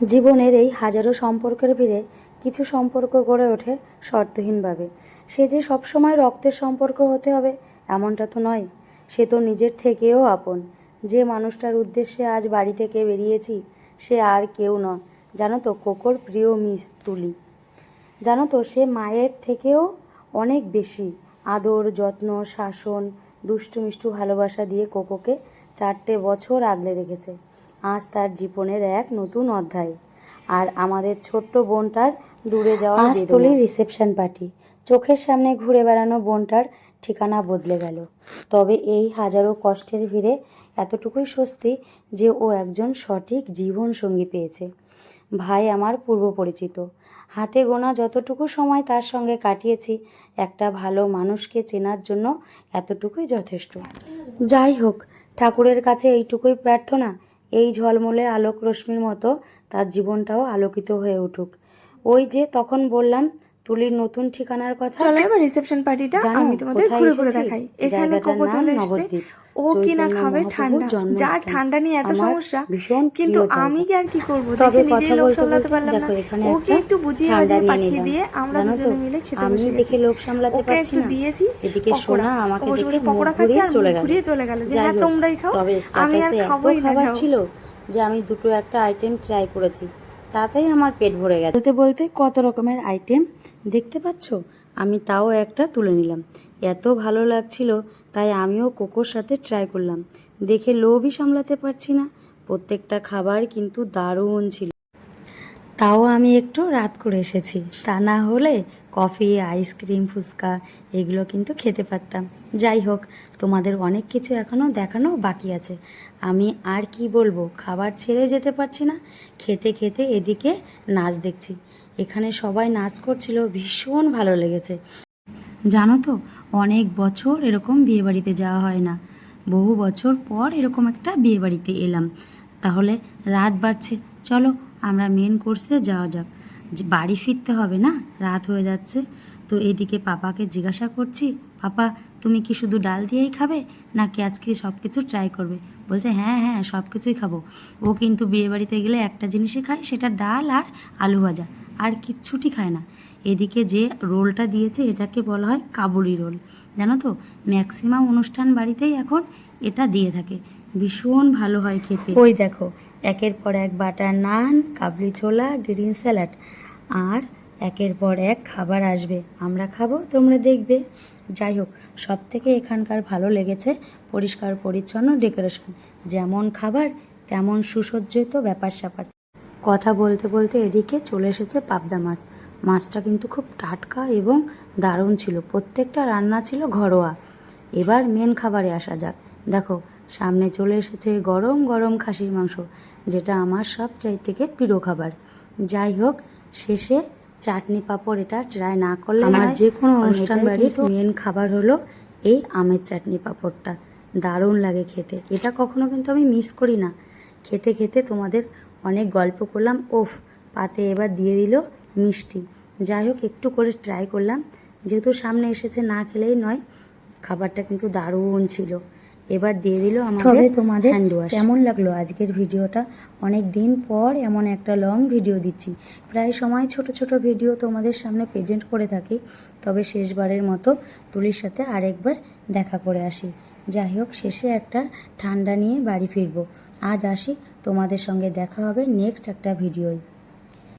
জীবনের এই হাজারো সম্পর্কের ভিড়ে কিছু সম্পর্ক গড়ে ওঠে শর্তহীনভাবে। সে যে সবসময় রক্তের সম্পর্ক হতে হবে এমনটা তো নয়, সে তো নিজের থেকেও আপন। যে মানুষটার উদ্দেশ্যে আজ বাড়ি থেকে বেরিয়েছি সে আর কেউ নয়, জানো তো, কোকোর প্রিয় মিস তুলি। জানো তো, সে মায়ের থেকেও অনেক বেশি আদর, যত্ন, শাসন, দুষ্টু মিষ্টু ভালোবাসা দিয়ে কোকোকে 4টে বছর আগলে রেখেছে। আজ তার জীবনের এক নতুন অধ্যায়। আর আমাদের ছোট্ট বোনটার দূরে যাওয়া তুলির রিসেপশন পার্টি। চোখের সামনে ঘুরে বেড়ানো বোনটার ঠিকানা বদলে গেল। তবে এই হাজারো কষ্টের ভিড়ে এতটুকুই স্বস্তি যে ও একজন সঠিক জীবনসঙ্গী পেয়েছে। ভাই আমার পূর্ব পরিচিত, হাতে গোনা যতটুকু সময় তার সঙ্গে কাটিয়েছি, একটা ভালো মানুষকে চেনার জন্য এতটুকুই যথেষ্ট। যাই হোক, ঠাকুরের কাছে এইটুকুই প্রার্থনা, এই ঝলমলে আলোক রশ্মির মতো তার জীবনটাও আলোকিত হয়ে উঠুক। ওই যে তখন বললাম তুলির নতুন ঠিকানার কথা। চলো এবার রিসেপশন পার্টিটা আমি তোমাদের ঘুরে ঘুরে দেখাই। এখানে কোকো চলে এসেছে। ও কিনা খাবে ঠান্ডা, যার ঠান্ডা নিয়ে এত সমস্যা, কিন্তু আমি কি আর কি করবো, দেখে নিজেই লোভ সামলাতে পারলাম না। ওকে একটু বুঝিয়ে বাজিয়ে পাঠিয়ে দিয়ে আমরা দুজনে মিলে খেতে বসে গেছি। ওকে একটু দিয়েছি পকোড়া, ও বসে বসে পকোড়া খাচ্ছে আর ঘুরিয়ে চলে গেল যে হ্যাঁ তোমরাই খাও, আমি আর খাবোই না। খাবার ছিল যে আমি দুটো একটা আইটেম ট্রাই করেছি, তাতেই আমার পেট ভরে গেছে। বলতে বলতে কত রকমের আইটেম দেখতে পাচ্ছ, আমি তাও একটা তুলে নিলাম। এত ভালো লাগছিল তাই আমিও কোকোর সাথে ট্রাই করলাম। দেখে লোভই সামলাতে পারছি না। প্রত্যেকটা খাবার কিন্তু দারুণ ছিল। তাও আমি একটু রাত করে এসেছি, তা না হলে কফি, আইসক্রিম, ফুচকা এগুলো কিন্তু খেতে পারতাম। যাই হোক, তোমাদের অনেক কিছু এখনও দেখানো বাকি আছে। আমি আর কি বলবো, খাবার ছেড়ে যেতে পারছি না। খেতে খেতে এদিকে নাচ দেখছি। এখানে সবাই নাচ করছিল, ভীষণ ভালো লেগেছে। জানো তো, অনেক বছর এরকম বিয়েবাড়িতে যাওয়া হয় না। বহু বছর পর এরকম একটা বিয়েবাড়িতে এলাম। তাহলে রাত বাড়ছে, চলো আমরা মেন কোর্সে যাওয়া যাক। বাড়ি ফিরতে হবে না, রাত হয়ে যাচ্ছে। তো এদিকে পাপাকে জিজ্ঞাসা করছি, পাপা তুমি কি শুধু ডাল দিয়েই খাবে নাকি আজকে সব কিছু ট্রাই করবে? বলছে হ্যাঁ হ্যাঁ সব কিছুই খাবো। ও কিন্তু বিয়েবাড়িতে গেলে একটা জিনিসই খায়, সেটা ডাল আর আলু ভাজা, আর কিচ্ছুটি খায় না। এদিকে যে রোলটা দিয়েছে এটাকে বলা হয় কাবুলি রোল। জানো তো, ম্যাক্সিমাম অনুষ্ঠান বাড়িতেই এখন এটা দিয়ে থাকে, ভীষণ ভালো হয় খেতে। ওই দেখো, একের পর এক বাটার নান, কাবলি ছোলা, গ্রিন স্যালাড, আর একের পর এক খাবার আসবে, আমরা খাবো, তোমরা দেখবে। যাই হোক, সব থেকে এখানকার ভালো লেগেছে পরিষ্কার পরিচ্ছন্ন ডেকোরেশন। যেমন খাবার তেমন সুসজ্জিত ব্যাপার স্যাপার। কথা বলতে বলতে এদিকে চলে এসেছে পাবদা মাছ। মাছটা কিন্তু খুব টাটকা এবং দারুণ ছিল। প্রত্যেকটা রান্না ছিল ঘরোয়া। এবার মেন খাবারে আসা যাক। দেখো, সামনে চলে এসেছে গরম গরম খাসির মাংস, যেটা আমার সবচাইতে থেকে প্রিয় খাবার। যাই হোক, শেষে চাটনি পাঁপড় এটা ট্রাই না করলে আমার যে কোনো অনুষ্ঠান বাড়ির মেন খাবার হলো এই আমের চাটনি পাঁপড়টা। দারুণ লাগে খেতে, এটা কখনো কিন্তু আমি মিস করি না। খেতে খেতে তোমাদের অনেক গল্প করলাম। ওফ, পাতে এবার দিয়ে দিল মিষ্টি। যাই হোক, একটু করে ট্রাই করলাম, যেহেতু সামনে এসেছে, না খেলেই নয়। খাবারটা কিন্তু দারুণ ছিল। এবার দিয়ে দিল আমাদের তোমাদের হ্যান্ড ওয়াশ। কেমন লাগলো আজকের ভিডিওটা? অনেক দিন পর এমন একটা লং ভিডিও দিচ্ছি। প্রায় সময় ছোট ছোট ভিডিও তোমাদের সামনে প্রেজেন্ট করে থাকি, তবে শেষবারের মতো তুলির সাথে আরেকবার দেখা করে আসি। যাই হোক, শেষে একটা ঠান্ডা নিয়ে বাড়ি ফিরবো। আজ আসি, তোমাদের সঙ্গে দেখা হবে নেক্সট একটা ভিডিওয়।